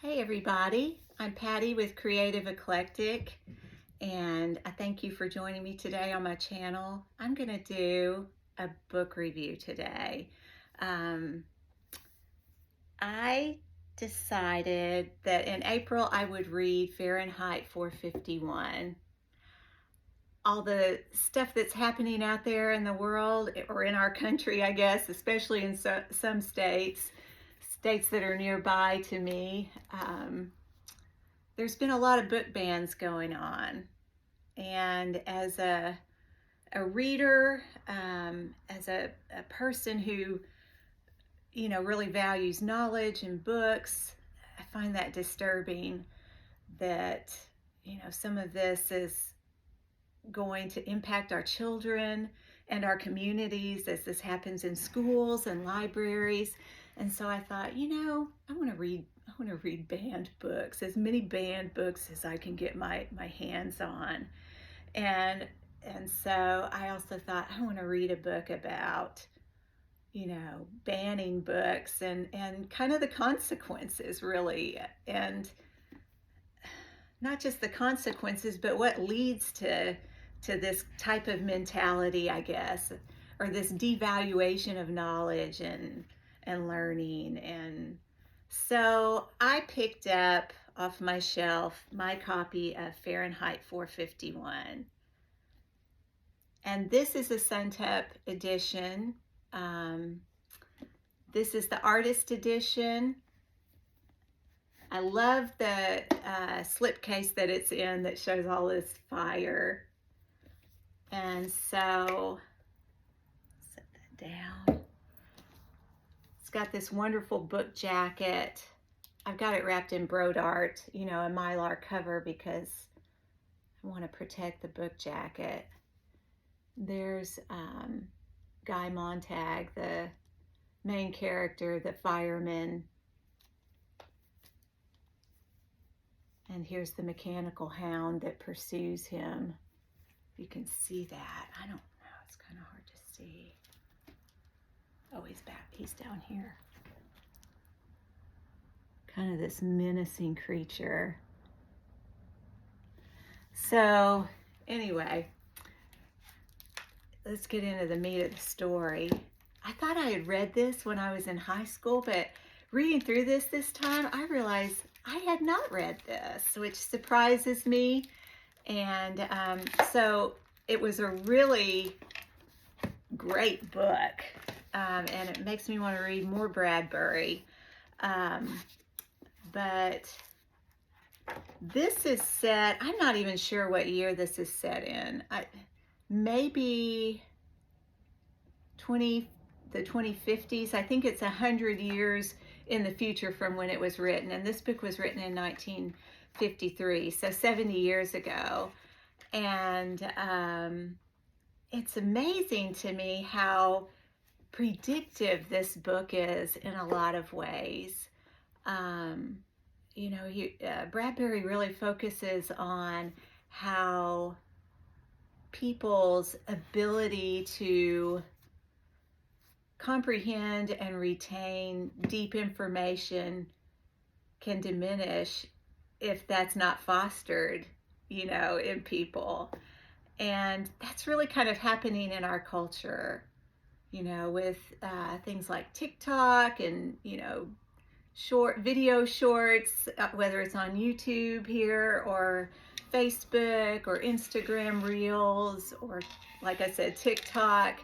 Hey everybody, I'm Patty with Creative Eclectic, and I thank you for joining me today on my channel. I'm going to do a book review today. Um, I decided that in April I would read Fahrenheit 451. All the stuff that's happening out there in the world, or in our country, I guess, especially in some states that are nearby to me. There's been a lot of book bans going on. And as a reader, as a person who, really values knowledge and books, I find that disturbing that, some of this is going to impact our children and our communities as this happens in schools and libraries. And so I thought, I want to read banned books, as many banned books as I can get my hands on. And so I also thought I want to read a book about, banning books and kind of the consequences, really, and not just the consequences, but what leads to this type of mentality, I guess, or this devaluation of knowledge and learning. And so I picked up off my shelf my copy of Fahrenheit 451. And this is a Suntep edition. This is the artist edition. I love the slipcase that it's in that shows all this fire. And so, set that down. It's got this wonderful book jacket. I've got it wrapped in Brodart, a Mylar cover, because I want to protect the book jacket. There's Guy Montag, the main character, the fireman. And here's the mechanical hound that pursues him. You can see that. I don't know, it's kind of hard to see. Oh, he's back, he's down here. Kind of this menacing creature. So anyway, let's get into the meat of the story. I thought I had read this when I was in high school, but reading through this time, I realized I had not read this, which surprises me. And so it was a really great book, and it makes me want to read more Bradbury. But this is set, I'm not even sure what year this is set in. Maybe the 2050s. I think it's 100 years in the future from when it was written. And this book was written in 1953, so 70 years ago. And it's amazing to me how predictive this book is in a lot of ways. Bradbury really focuses on how people's ability to comprehend and retain deep information can diminish if that's not fostered, in people. And that's really kind of happening in our culture, with things like TikTok and, video shorts, whether it's on YouTube here or Facebook or Instagram Reels, or like I said, TikTok.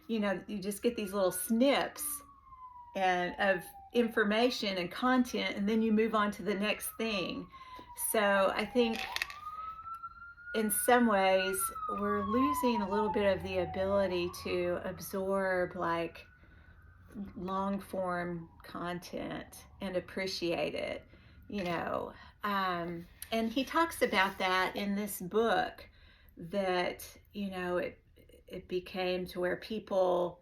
You just get these little snips of information and content, and then you move on to the next thing. So I think in some ways we're losing a little bit of the ability to absorb like long form content and appreciate it, and he talks about that in this book, that it became to where people,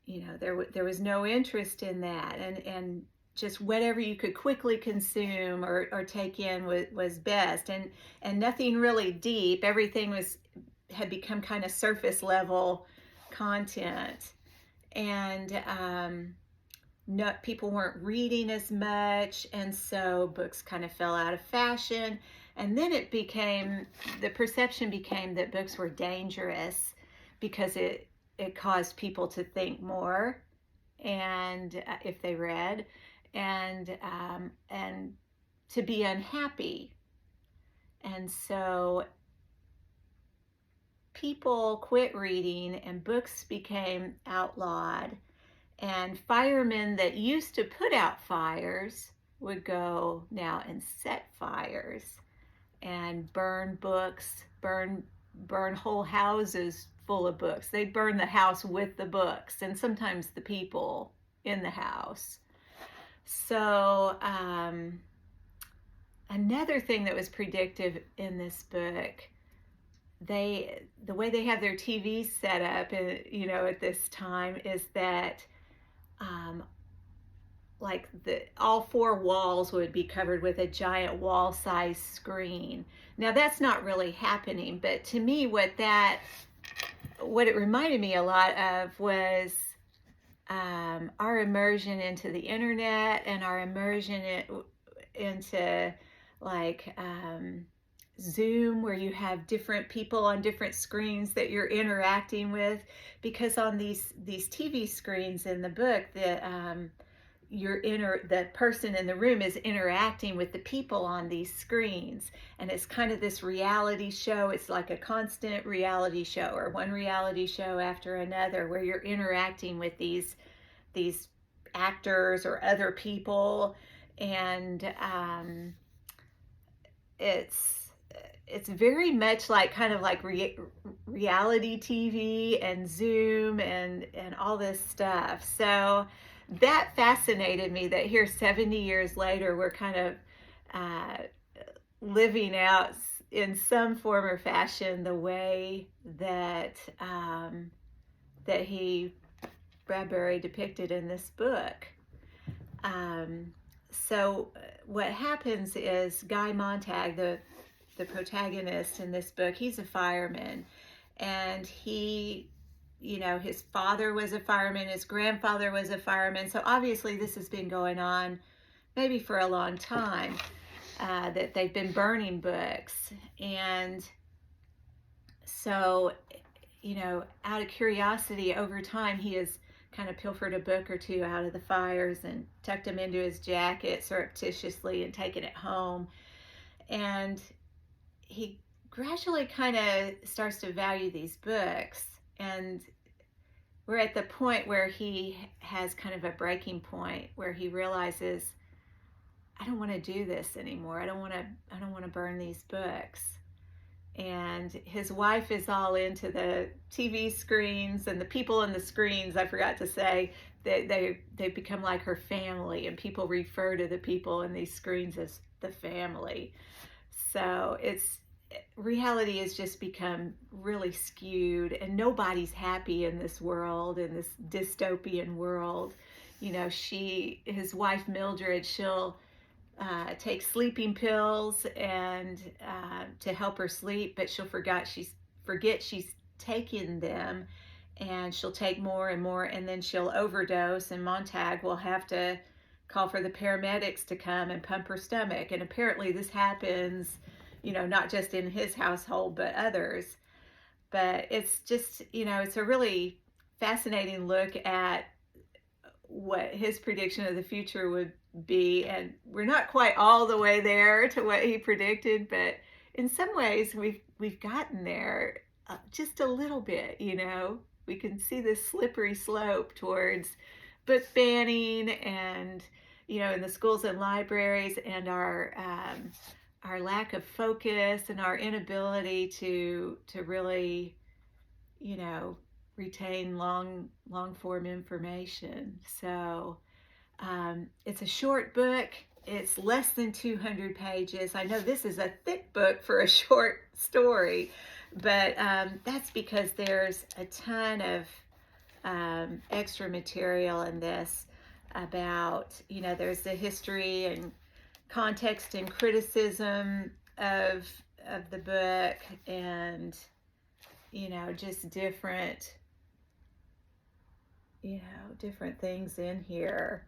there was no interest in that, and just whatever you could quickly consume or take in was best, and nothing really deep. Everything had become kind of surface level content. And no, people weren't reading as much, and so books kind of fell out of fashion. And then the perception became that books were dangerous because it caused people to think more, and if they read, and to be unhappy. And so people quit reading, and books became outlawed. And firemen that used to put out fires would go now and set fires and burn books, burn whole houses full of books. They'd burn the house with the books, and sometimes the people in the house. So another thing that was predictive in this book, the way they have their TV set up, at this time, is that like all four walls would be covered with a giant wall-sized screen. Now that's not really happening, but to me, what it reminded me a lot of was our immersion into the internet, and our immersion into like Zoom, where you have different people on different screens that you're interacting with. Because on these TV screens in the book, the person in the room is interacting with the people on these screens, and it's kind of this reality show. It's like a constant reality show, or one reality show after another, where you're interacting with these actors or other people. And it's very much like kind of like reality TV and Zoom and all this stuff. So that fascinated me, that here 70 years later, we're kind of living out in some form or fashion the way that Bradbury depicted in this book. So what happens is Guy Montag, the protagonist in this book, he's a fireman, and his father was a fireman, his grandfather was a fireman. So obviously this has been going on maybe for a long time, that they've been burning books. And so, out of curiosity, over time, he has kind of pilfered a book or two out of the fires and tucked them into his jacket surreptitiously and taken it home. And he gradually kind of starts to value these books. And we're at the point where he has kind of a breaking point, where he realizes, I don't want to do this anymore. I don't want to burn these books. And his wife is all into the TV screens, and the people in the screens, I forgot to say, they become like her family, and people refer to the people in these screens as the family. So reality has just become really skewed, and nobody's happy in this world, in this dystopian world. His wife Mildred, she'll take sleeping pills and to help her sleep, but she'll forget she's taking them, and she'll take more and more, and then she'll overdose, and Montag will have to call for the paramedics to come and pump her stomach. And apparently this happens, not just in his household, but others. But it's just, it's a really fascinating look at what his prediction of the future would be. And we're not quite all the way there to what he predicted, but in some ways we've gotten there, just a little bit. We can see this slippery slope towards book banning, and in the schools and libraries, and our lack of focus, and our inability to really retain long form information. So it's a short book. It's less than 200 pages. I know this is a thick book for a short story, but that's because there's a ton of extra material in this about, there's the history and context and criticism of the book, and just different things in here.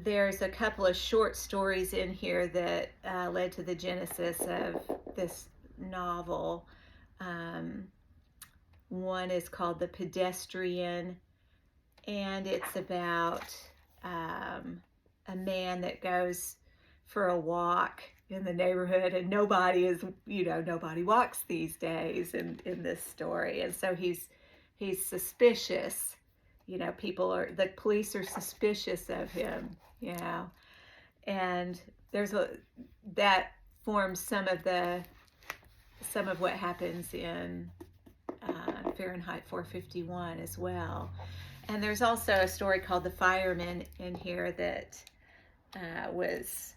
there's a couple of short stories in here that led to the genesis of this novel. One is called The Pedestrian, and it's about a man that goes for a walk in the neighborhood, and nobody walks these days in this story, and so he's suspicious. The police are suspicious of him, and that forms some of what happens in Fahrenheit 451 as well. And there's also a story called The Fireman in here that was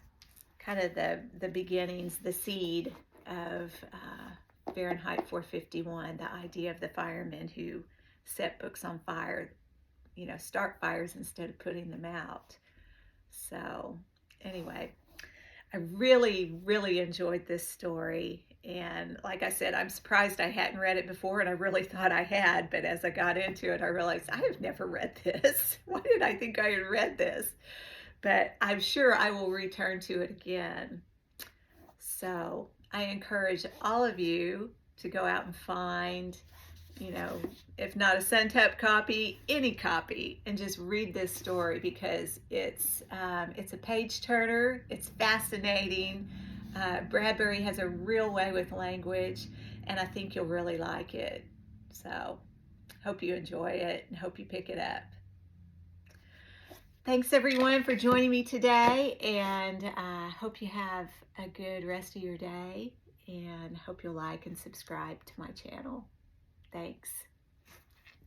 kind of the beginnings, the seed of Fahrenheit 451, the idea of the firemen who set books on fire, start fires instead of putting them out. So anyway, I really, really enjoyed this story. And like I said, I'm surprised I hadn't read it before, and I really thought I had. But as I got into it, I realized I have never read this. Why did I think I had read this? But I'm sure I will return to it again. So I encourage all of you to go out and find, if not a Suntap copy, any copy, and just read this story, because it's a page turner. It's fascinating. Bradbury has a real way with language, and I think you'll really like it. So hope you enjoy it and hope you pick it up. Thanks everyone for joining me today, and I hope you have a good rest of your day, and hope you'll like and subscribe to my channel. Thanks.